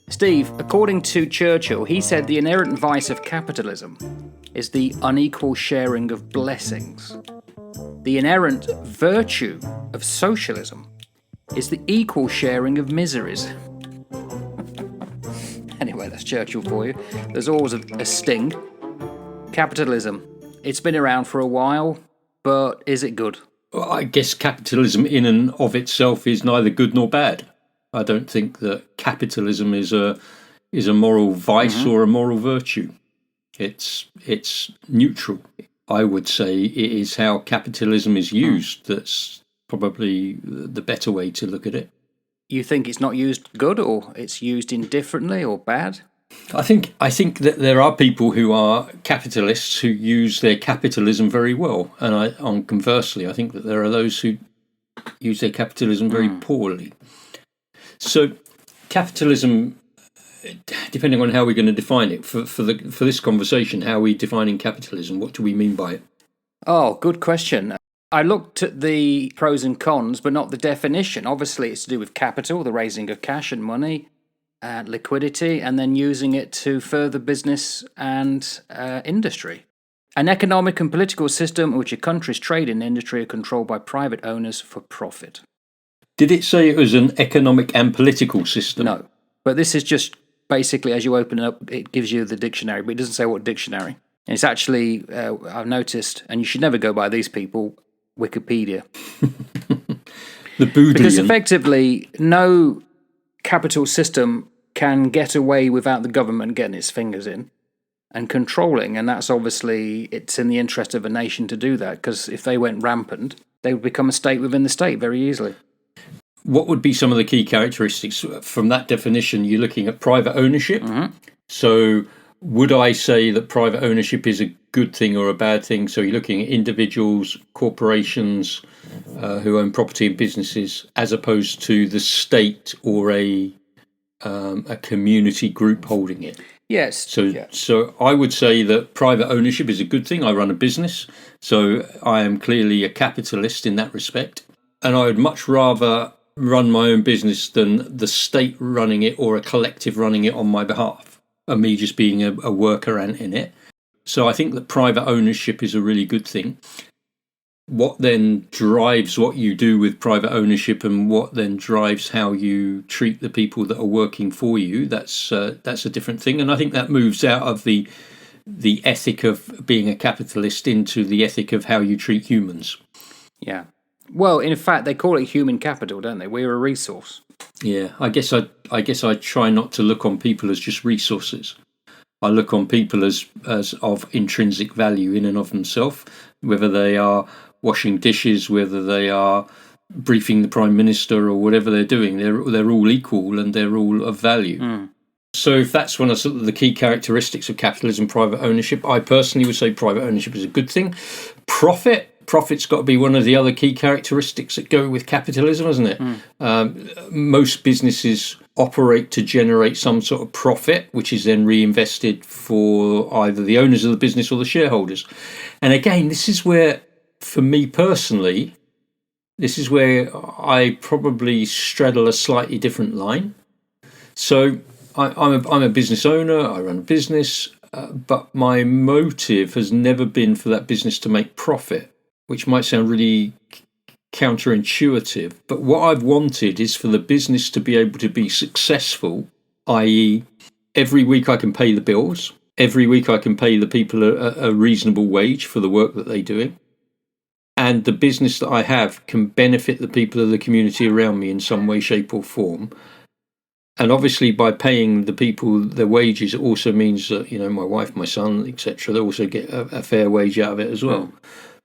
Steve, according to Churchill, he said the inherent vice of capitalism is the unequal sharing of blessings. The inherent virtue of socialism is the equal sharing of miseries. Anyway, that's Churchill for you. There's always a sting. Capitalism. It's been around for a while, but is it good? Well, I guess capitalism in and of itself is neither good nor bad. I don't think that capitalism is a moral vice or a moral virtue. It's neutral. I would say it is how capitalism is used that's probably the better way to look at it. You think it's not used good, or it's used indifferently or bad? I think that there are people who are capitalists who use their capitalism very well, and conversely, I think that there are those who use their capitalism very poorly. So, capitalism, depending on how we're going to define it, for this conversation, how are we defining capitalism? What do we mean by it? Oh, good question. I looked at the pros and cons, but not the definition. Obviously, it's to do with capital, the raising of cash and money, and liquidity, and then using it to further business and industry. An economic and political system in which a country's trade and industry are controlled by private owners for profit. Did it say it was an economic and political system? No, but this is just basically, as you open it up, it gives you the dictionary, but it doesn't say what dictionary. And it's actually, I've noticed, and you should never go by these people, Wikipedia. The Boudian. Because effectively, no capital system can get away without the government getting its fingers in and controlling, and that's obviously, it's in the interest of a nation to do that, because if they went rampant, they would become a state within the state very easily. What would be some of the key characteristics from that definition? You're looking at private ownership. So would I say that private ownership is a good thing or a bad thing? So you're looking at individuals, corporations who own property and businesses, as opposed to the state or a community group holding it. Yes. So I would say that private ownership is a good thing. I run a business, so I am clearly a capitalist in that respect. And I would much rather run my own business than the state running it or a collective running it on my behalf, and me just being a worker ant in it. So I think that private ownership is a really good thing. What then drives what you do with private ownership, and what then drives how you treat the people that are working for you, that's a different thing. And I think that moves out of the ethic of being a capitalist into the ethic of how you treat humans. Yeah. Well, in fact, they call it human capital, don't they? We're a resource. Yeah, I guess I try not to look on people as just resources. I look on people as of intrinsic value in and of themselves, whether they are washing dishes, whether they are briefing the Prime Minister or whatever they're doing. They're all equal and they're all of value. So if that's one of sort of the key characteristics of capitalism, private ownership, I personally would say private ownership is a good thing. Profit's got to be one of the other key characteristics that go with capitalism, isn't it? Most businesses operate to generate some sort of profit, which is then reinvested for either the owners of the business or the shareholders. And again, this is where, for me personally, this is where I probably straddle a slightly different line. So I'm a business owner, I run a business, but my motive has never been for that business to make profit, which might sound really counterintuitive. But what I've wanted is for the business to be able to be successful, i.e. every week I can pay the bills, every week I can pay the people a reasonable wage for the work that they're doing, and the business that I have can benefit the people of the community around me in some way, shape or form. And obviously, by paying the people their wages, it also means that, my wife, my son, etc., they also get a fair wage out of it as well.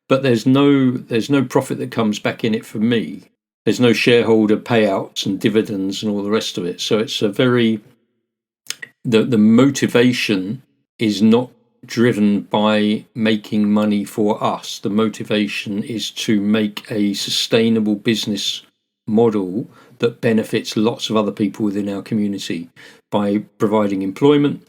But there's no profit that comes back in it for me. There's no shareholder payouts and dividends and all the rest of it. So it's a very the motivation is not driven by making money for us. The motivation is to make a sustainable business model that benefits lots of other people within our community by providing employment,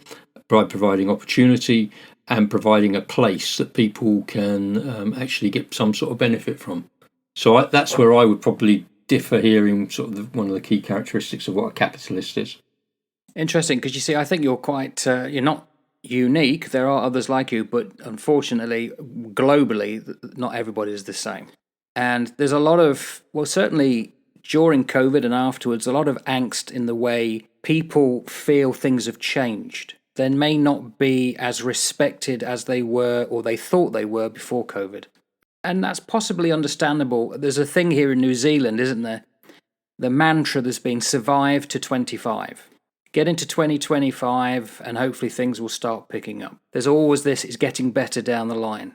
by providing opportunity, and providing a place that people can actually get some sort of benefit from. So that's where I would probably differ here in sort of one of the key characteristics of what a capitalist is. Interesting, because you see, I think you're quite, you're not unique. There are others like you, but unfortunately, globally, not everybody is the same. And there's a lot of, well, certainly during COVID and afterwards, a lot of angst in the way people feel things have changed. They may not be as respected as they were or they thought they were before COVID. And that's possibly understandable. There's a thing here in New Zealand, isn't there? The mantra that's been survive to 25. Get into 2025 and hopefully things will start picking up. There's always this, it's getting better down the line.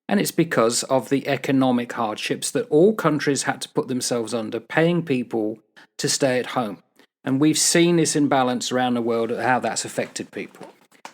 And it's because of the economic hardships that all countries had to put themselves under, paying people to stay at home. And we've seen this imbalance around the world, how that's affected people.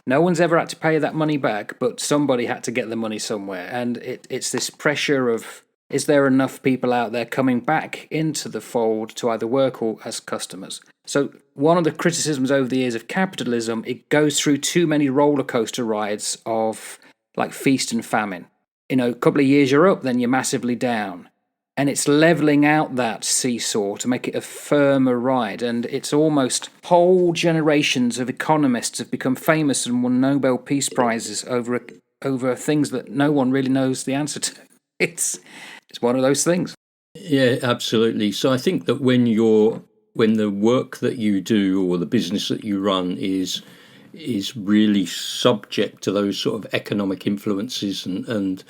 No one's ever had to pay that money back, but somebody had to get the money somewhere. And it's this pressure of, is there enough people out there coming back into the fold to either work or as customers? So one of the criticisms over the years of capitalism, it goes through too many roller coaster rides of like feast and famine. You know, a couple of years you're up, then you're massively down. And it's leveling out that seesaw to make it a firmer ride. And it's almost whole generations of economists have become famous and won Nobel Peace Prizes over things that no one really knows the answer to. It's one of those things. Yeah, absolutely. So I think that when the work that you do or the business that you run is really subject to those sort of economic influences and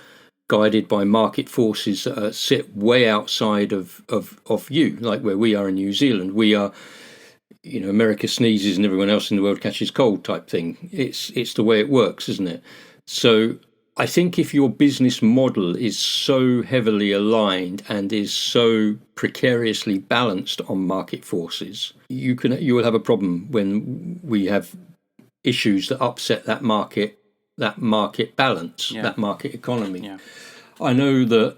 guided by market forces that sit way outside of you, like where we are in New Zealand. We are, you know, America sneezes and everyone else in the world catches cold type thing. It's the way it works, isn't it? So I think if your business model is so heavily aligned and is so precariously balanced on market forces, you will have a problem when we have issues that upset that market balance, that market economy. Yeah. I know that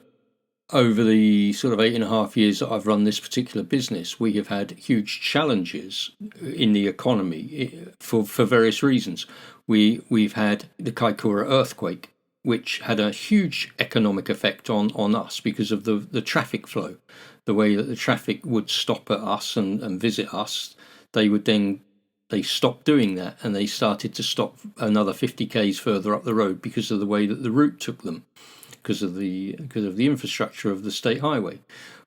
over the sort of 8.5 years that I've run this particular business, we have had huge challenges in the economy for various reasons. We've had the Kaikoura earthquake, which had a huge economic effect on us because of the traffic flow, the way that the traffic would stop at us and visit us. They stopped doing that and they started to stop another 50 k's further up the road because of the way that the route took them, because of the infrastructure of the state highway.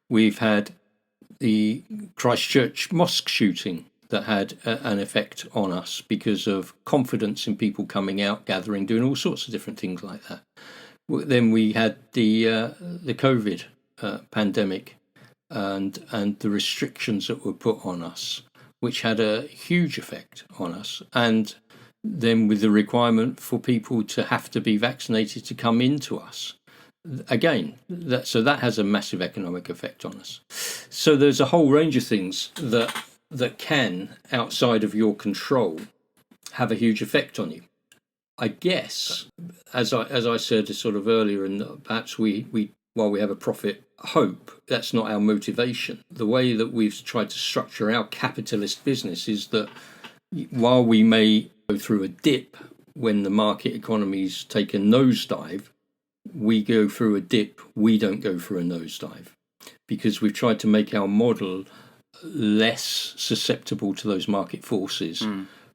We've had the Christchurch mosque shooting that had an effect on us because of confidence in people coming out, gathering, doing all sorts of different things like that. Then we had the COVID pandemic and the restrictions that were put on us, which had a huge effect on us. And then with the requirement for people to have to be vaccinated to come into us. Again, that has a massive economic effect on us. So there's a whole range of things that can, outside of your control, have a huge effect on you. I guess, as I said sort of earlier, and perhaps we while we have a profit hope, that's not our motivation. The way that we've tried to structure our capitalist business is that while we may go through a dip when the market economies take a nosedive, we go through a dip, we don't go through a nosedive, because we've tried to make our model less susceptible to those market forces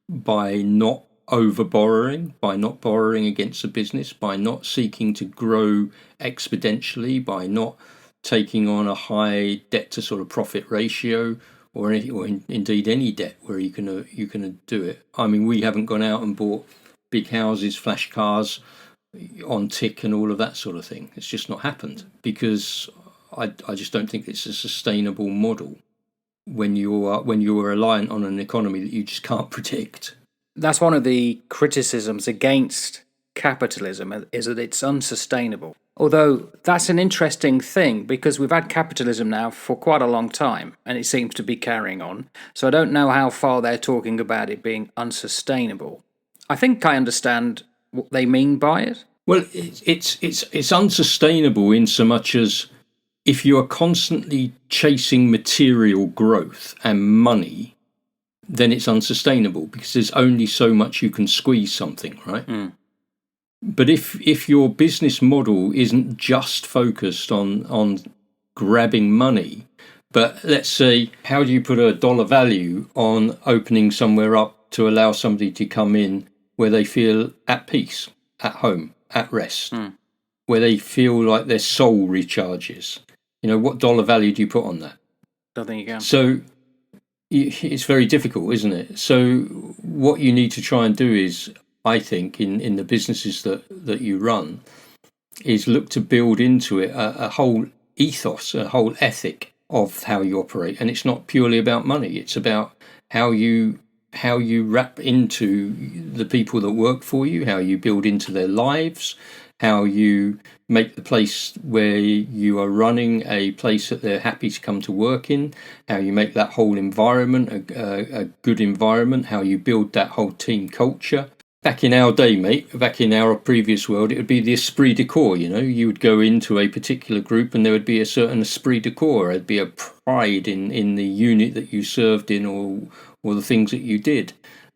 by not over borrowing, by not borrowing against the business, by not seeking to grow exponentially, by not taking on a high debt to sort of profit ratio or indeed any debt where you can do it. I mean, we haven't gone out and bought big houses, flash cars on tick and all of that sort of thing. It's just not happened because I just don't think it's a sustainable model when you are reliant on an economy that you just can't predict. That's one of the criticisms against capitalism, is that it's unsustainable. Although that's an interesting thing because we've had capitalism now for quite a long time and it seems to be carrying on. So I don't know how far they're talking about it being unsustainable. I think I understand what they mean by it. Well, it's unsustainable in so much as if you are constantly chasing material growth and money, then it's unsustainable because there's only so much you can squeeze something, right? But if your business model isn't just focused on grabbing money, But let's say, how do you put a dollar value on opening somewhere up to allow somebody to come in where they feel at peace, at home, at rest, where they feel like their soul recharges? What dollar value do you put on that? Don't think you can. So it's very difficult, isn't it? So what you need to try and do is, I think, in the businesses that you run, is look to build into it a whole ethos, a whole ethic of how you operate. And it's not purely about money. It's about how you wrap into the people that work for you, how you build into their lives, how you make the place where you are running a place that they're happy to come to work in, how you make that whole environment a good environment, how you build that whole team culture. Back in our day, mate, back in our previous world, it would be the esprit de corps, You would go into a particular group and there would be a certain esprit de corps. There'd be a pride in the unit that you served in or the things that you did.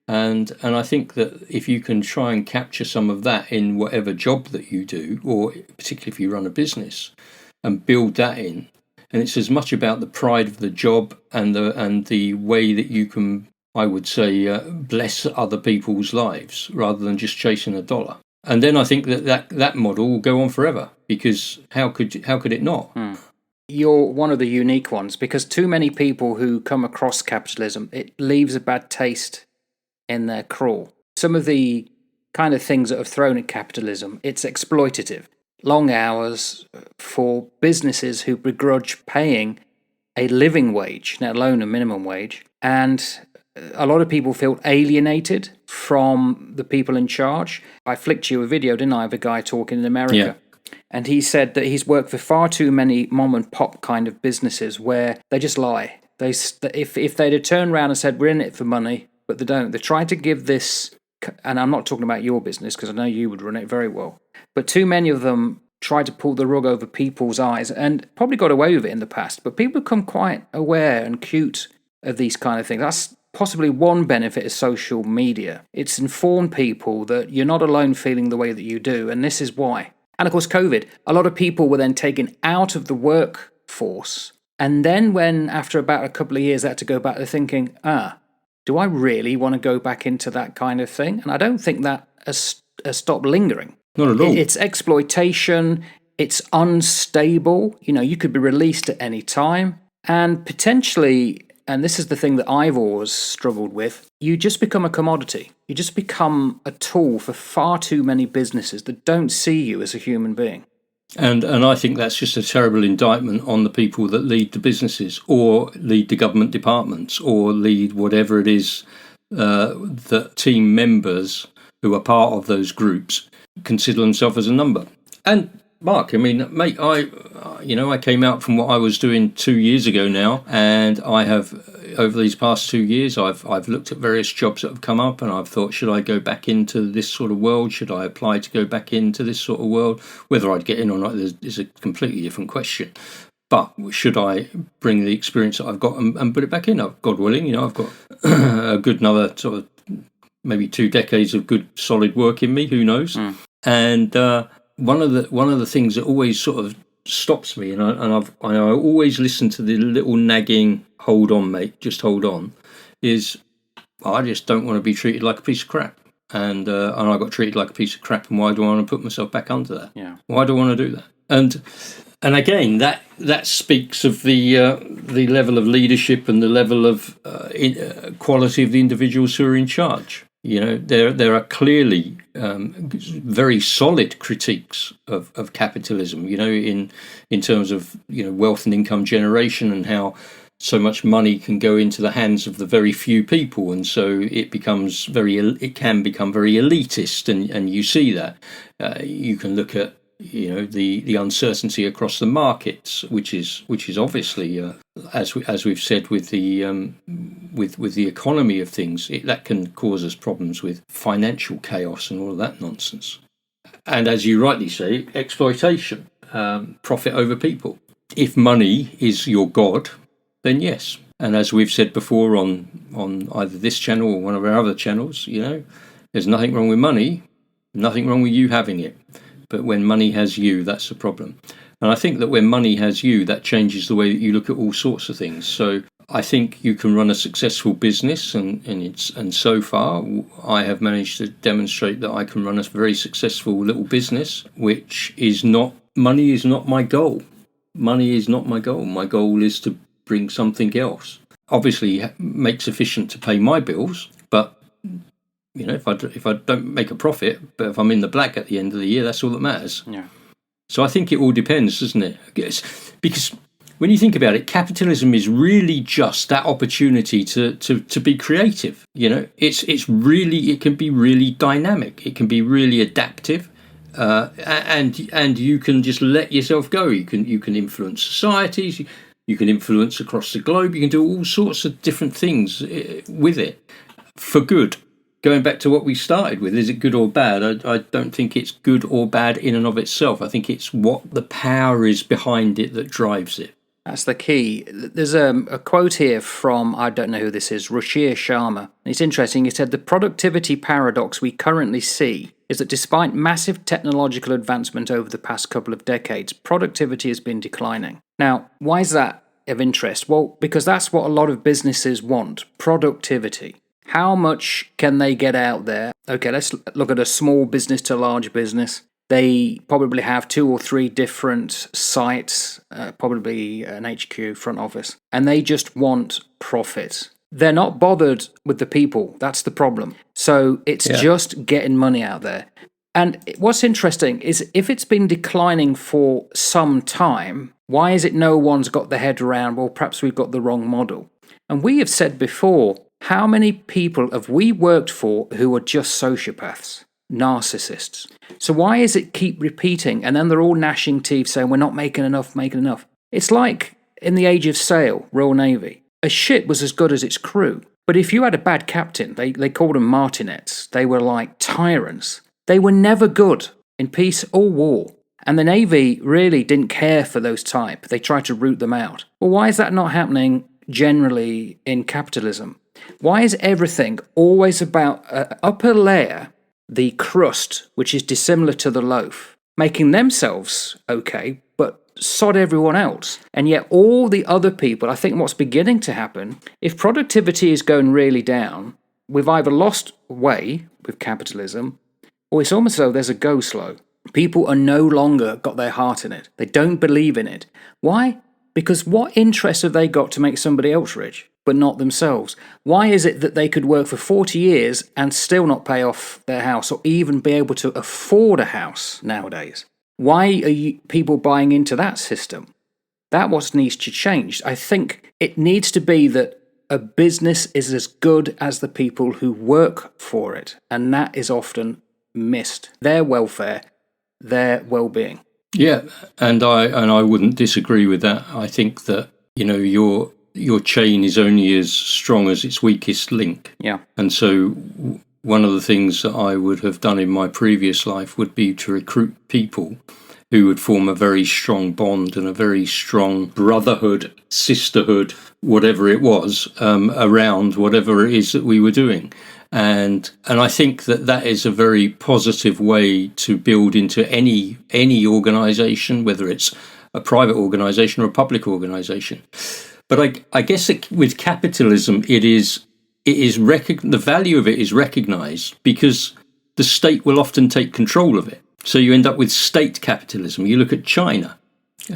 And I think that if you can try and capture some of that in whatever job that you do, or particularly if you run a business, and build that in, and it's as much about the pride of the job and the way that you can, I would say, bless other people's lives rather than just chasing a dollar. And then I think that model will go on forever, because how could it not? You're one of the unique ones, because too many people who come across capitalism, it leaves a bad taste in their craw. Some of the kind of things that are thrown at capitalism, it's exploitative. Long hours for businesses who begrudge paying a living wage, let alone a minimum wage. And a lot of people feel alienated from the people in charge. I flicked you a video, didn't I, of a guy talking in America. Yeah. And he said that he's worked for far too many mom and pop kind of businesses where they just lie. If they'd have turned around and said, we're in it for money, but they don't. They try to give this, and I'm not talking about your business because I know you would run it very well, but too many of them try to pull the rug over people's eyes, and probably got away with it in the past, but people become quite aware and cute of these kind of things. That's possibly one benefit of social media. It's informed people that you're not alone feeling the way that you do, and this is why. And of course, COVID, a lot of people were then taken out of the workforce, and then when, after about a couple of years, they had to go back to thinking, do I really want to go back into that kind of thing? And I don't think that has stopped lingering. Not at all. It's exploitation. It's unstable. You could be released at any time. And potentially, and this is the thing that I've always struggled with, you just become a commodity. You just become a tool for far too many businesses that don't see you as a human being. And I think that's just a terrible indictment on the people that lead the businesses, or lead the government departments, or lead whatever it is that team members who are part of those groups consider themselves as a number. And Mark, I mean, mate, I came out from what I was doing 2 years ago now, and I have, over these past 2 years, I've looked at various jobs that have come up, and I've thought, should I go back into this sort of world? Should I apply to go back into this sort of world? Whether I'd get in or not is a completely different question. But should I bring the experience that I've got and put it back in? God willing, I've got a good another sort of maybe 2 decades of good solid work in me. Who knows? And one of the things that always sort of stops me, and I always listen to the little nagging "hold on, mate, just hold on," is I just don't want to be treated like a piece of crap, and I got treated like a piece of crap, and why do I want to put myself back under that? Yeah. Why do I want to do that? And again, that speaks of the level of leadership and the level of quality of the individuals who are in charge. There are clearly very solid critiques of capitalism, in terms of wealth and income generation, and how so much money can go into the hands of the very few people, and so it can become very elitist, and you see that. You can look at the uncertainty across the markets, which is obviously as we've said with the economy of things, that can cause us problems with financial chaos and all of that nonsense. And as you rightly say, exploitation, profit over people. If money is your god, then yes. And as we've said before on either this channel or one of our other channels, there's nothing wrong with money, nothing wrong with you having it. But when money has you, that's the problem. And I think that when money has you, that changes the way that you look at all sorts of things. So I think you can run a successful business, and so far I have managed to demonstrate that I can run a very successful little business, which is not, money is not my goal. Money is not my goal. My goal is to bring something else. Obviously, make sufficient to pay my bills, but if I don't make a profit, but if I'm in the black at the end of the year, that's all that matters. Yeah. So I think it all depends, doesn't it? Because when you think about it, capitalism is really just that opportunity to be creative. It can be really dynamic. It can be really adaptive. And you can just let yourself go. You can influence societies. You can influence across the globe. You can do all sorts of different things with it for good. Going back to what we started with, is it good or bad? I don't think it's good or bad in and of itself. I think it's what the power is behind it that drives it. That's the key. There's a quote here from, I don't know who this is, Ruchir Sharma. It's interesting. He said, the productivity paradox we currently see is that despite massive technological advancement over the past couple of decades, productivity has been declining. Now, why is that of interest? Well, because that's what a lot of businesses want, productivity. How much can they get out there? Okay, let's look at a small business to large business. They probably have 2 or 3 different sites, probably an HQ, front office, and they just want profit. They're not bothered with the people. That's the problem. So it's just getting money out there. And what's interesting is if it's been declining for some time, why is it no one's got their head around, well, perhaps we've got the wrong model? And we have said before, how many people have we worked for who are just sociopaths, narcissists? So why is it keep repeating? And then they're all gnashing teeth saying, we're not making enough. It's like in the age of sail, Royal Navy. A ship was as good as its crew. But if you had a bad captain, they called them martinets. They were like tyrants. They were never good in peace or war. And the Navy really didn't care for those type. They tried to root them out. Well, why is that not happening generally in capitalism? Why is everything always about an upper layer, the crust, which is dissimilar to the loaf, making themselves okay, but sod everyone else? And yet all the other people, I think what's beginning to happen, if productivity is going really down, we've either lost way with capitalism, or it's almost as though there's a go slow. People are no longer got their heart in it. They don't believe in it. Why? Because what interest have they got to make somebody else rich, but not themselves? Why is it that they could work for 40 years and still not pay off their house or even be able to afford a house nowadays? Why are people buying into that system? That's what needs to change. I think it needs to be that a business is as good as the people who work for it, and that is often missed. Their welfare, their well-being. Yeah, and I wouldn't disagree with that. I think that your chain is only as strong as its weakest link. Yeah. And so one of the things that I would have done in my previous life would be to recruit people who would form a very strong bond and a very strong brotherhood, sisterhood, whatever it was, around whatever it is that we were doing. And I think that is a very positive way to build into any organisation, whether it's a private organisation or a public organisation. But I guess with capitalism, the value of it is recognised because the state will often take control of it. So you end up with state capitalism. You look at China,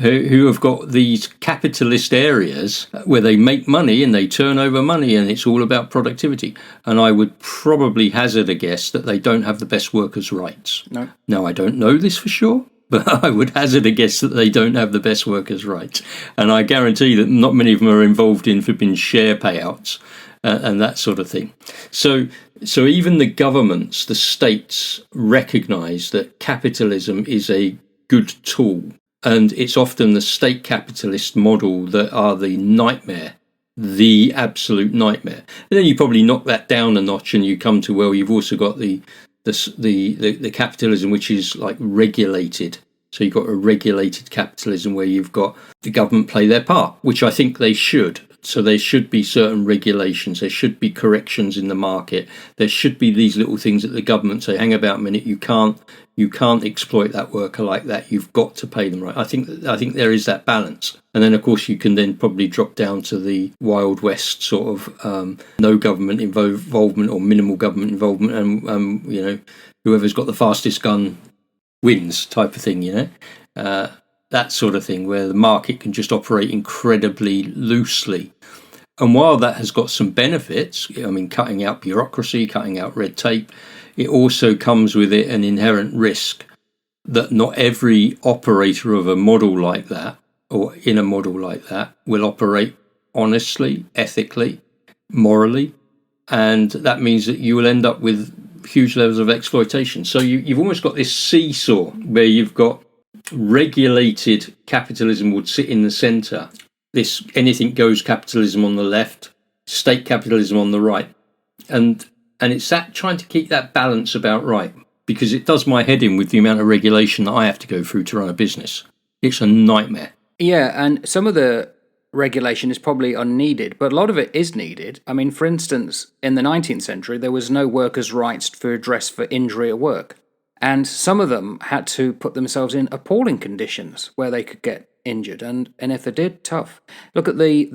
who have got these capitalist areas where they make money and they turn over money and it's all about productivity. And I would probably hazard a guess that they don't have the best workers' rights. No. Now, I don't know this for sure, but I would hazard a guess that they don't have the best workers' rights. And I guarantee that not many of them are involved in flipping share payouts and that sort of thing. So even the governments, the states, recognise that capitalism is a good tool. And it's often the state capitalist model that are the nightmare, the absolute nightmare. And then you probably knock that down a notch and you come to, well, you've also got the capitalism which is like regulated. So you've got a regulated capitalism where you've got the government play their part, which I think they should. So there should be certain regulations, there should be corrections in the market, there should be these little things that the government say, hang about a minute, you can't exploit that worker like that, you've got to pay them right. I think there is that balance. And then of course you can then probably drop down to the Wild West sort of no government involvement or minimal government involvement, and whoever's got the fastest gun wins type of thing, that sort of thing, where the market can just operate incredibly loosely. And while that has got some benefits, cutting out bureaucracy, cutting out red tape, it also comes with it an inherent risk that not every operator of a model like that, or in a model like that, will operate honestly, ethically, morally. And that means that you will end up with huge levels of exploitation. So you've almost got this seesaw where you've got regulated capitalism would sit in the centre, this anything goes capitalism on the left, state capitalism on the right, and it's that trying to keep that balance about right, because it does my head in with the amount of regulation that I have to go through to run a business. It's a nightmare. Yeah, and some of the regulation is probably unneeded, but a lot of it is needed. For instance, in the 19th century, there was no workers' rights for redress for injury at work. And some of them had to put themselves in appalling conditions where they could get injured, and if they did, tough. Look at the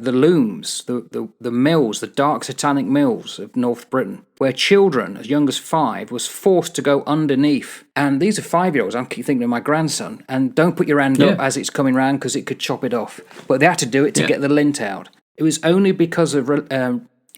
looms, the mills, the dark satanic mills of North Britain, where children as young as 5 was forced to go underneath. And these are 5-year-olds. I keep thinking of my grandson. And don't put your hand up as it's coming round because it could chop it off. But they had to do it to get the lint out. It was only because of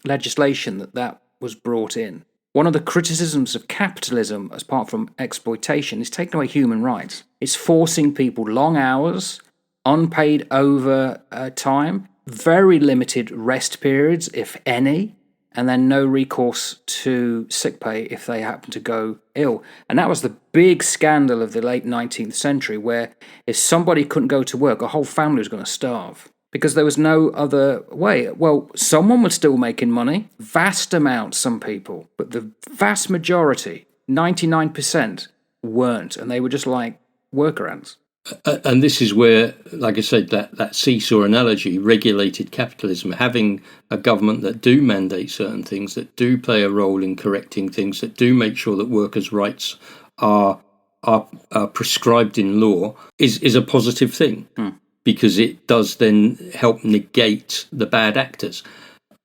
legislation that was brought in. One of the criticisms of capitalism, apart from exploitation, is taking away human rights. It's forcing people long hours, unpaid overtime, very limited rest periods, if any, and then no recourse to sick pay if they happen to go ill. And that was the big scandal of the late 19th century, where if somebody couldn't go to work, a whole family was going to starve. Because there was no other way. Well, someone was still making money, vast amounts, some people, but the vast majority, 99%, weren't, and they were just like worker ants. And this is where, like I said, that seesaw analogy, regulated capitalism, having a government that do mandate certain things, that do play a role in correcting things, that do make sure that workers' rights are prescribed in law, is a positive thing. Because it does then help negate the bad actors.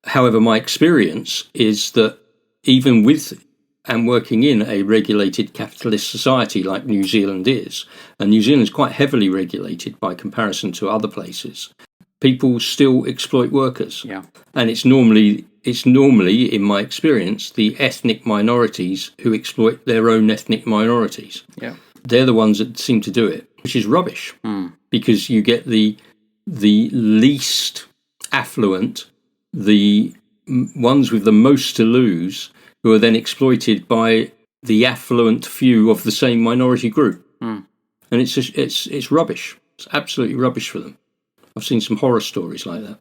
However, my experience is that even with and working in a regulated capitalist society like New Zealand is, and New Zealand is quite heavily regulated by comparison to other places, people still exploit workers. Yeah. And it's normally, in my experience, the ethnic minorities who exploit their own ethnic minorities. Yeah. They're the ones that seem to do it, which is rubbish. Because you get the least affluent, the ones with the most to lose, who are then exploited by the affluent few of the same minority group. And it's rubbish. It's absolutely rubbish for them. I've seen some horror stories like that.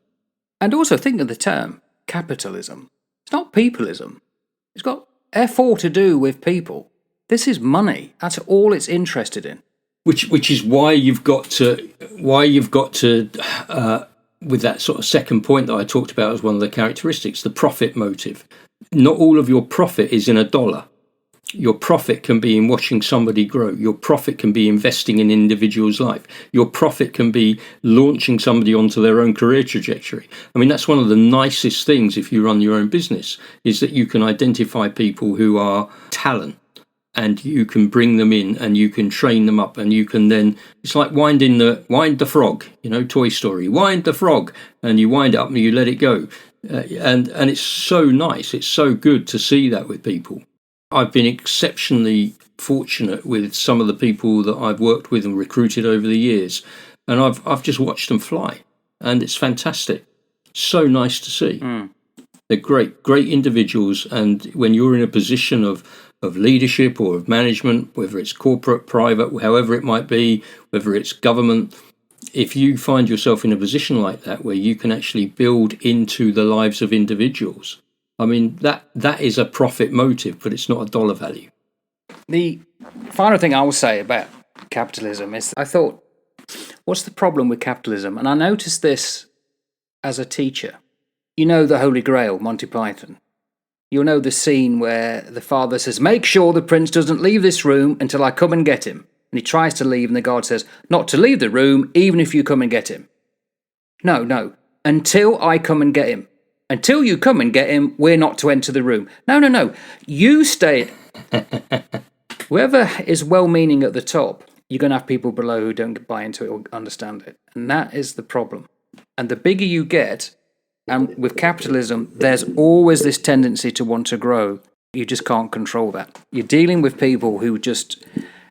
And also think of the term capitalism. It's not peopleism. It's got F4 to do with people. This is money. That's all it's interested in. Which is why you've got to with that sort of second point that I talked about as one of the characteristics, the profit motive. Not all of your profit is in a dollar. Your profit can be in watching somebody grow. Your profit can be investing in an individual's life. Your profit can be launching somebody onto their own career trajectory. That's one of the nicest things if you run your own business, is that you can identify people who are talent. And you can bring them in and you can train them up, and you can then, it's like wind the frog, Toy Story, wind the frog, and you wind it up and you let it go. And it's so nice. It's so good to see that with people. I've been exceptionally fortunate with some of the people that I've worked with and recruited over the years. And I've just watched them fly, and it's fantastic. So nice to see. They're great individuals. And when you're in a position of leadership or of management, whether it's corporate, private, however it might be, whether it's government, if you find yourself in a position like that where you can actually build into the lives of individuals, that is a profit motive, but it's not a dollar value. The final thing I will say about capitalism is, I thought, what's the problem with capitalism? And I noticed this as a teacher. You know the Holy Grail, Monty Python. You'll know the scene where the father says, make sure the prince doesn't leave this room until I come and get him. And he tries to leave, and the guard says, not to leave the room, even if you come and get him. No, until I come and get him. Until you come and get him, we're not to enter the room. No, you stay. Whoever is well-meaning at the top, you're going to have people below who don't buy into it or understand it. And that is the problem. And the bigger you get, and with capitalism, there's always this tendency to want to grow. You just can't control that. You're dealing with people who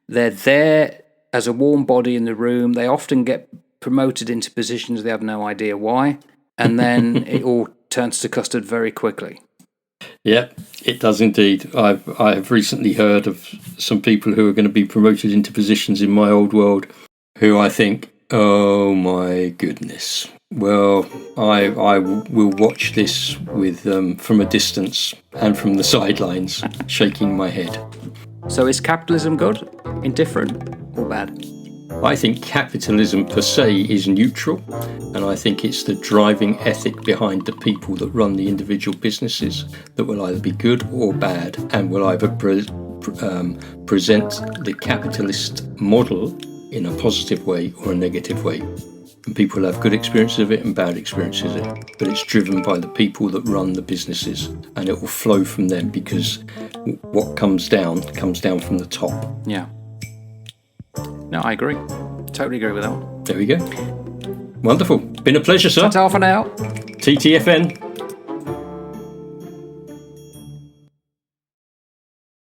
they're there as a warm body in the room. They often get promoted into positions they have no idea why. And then it all turns to custard very quickly. Yeah, it does indeed. I have recently heard of some people who are going to be promoted into positions in my old world who I think, oh my goodness. Well, I will watch this with from a distance and from the sidelines, shaking my head. So is capitalism good, indifferent, or bad? I think capitalism per se is neutral, and I think it's the driving ethic behind the people that run the individual businesses that will either be good or bad, and will either present the capitalist model in a positive way or a negative way. And people have good experiences of it and bad experiences of it, but it's driven by the people that run the businesses, and it will flow from them, because what comes down from the top. Yeah. No, I agree. Totally agree with that one. There we go. Wonderful. Been a pleasure, sir. Ta-ta for now. TTFN.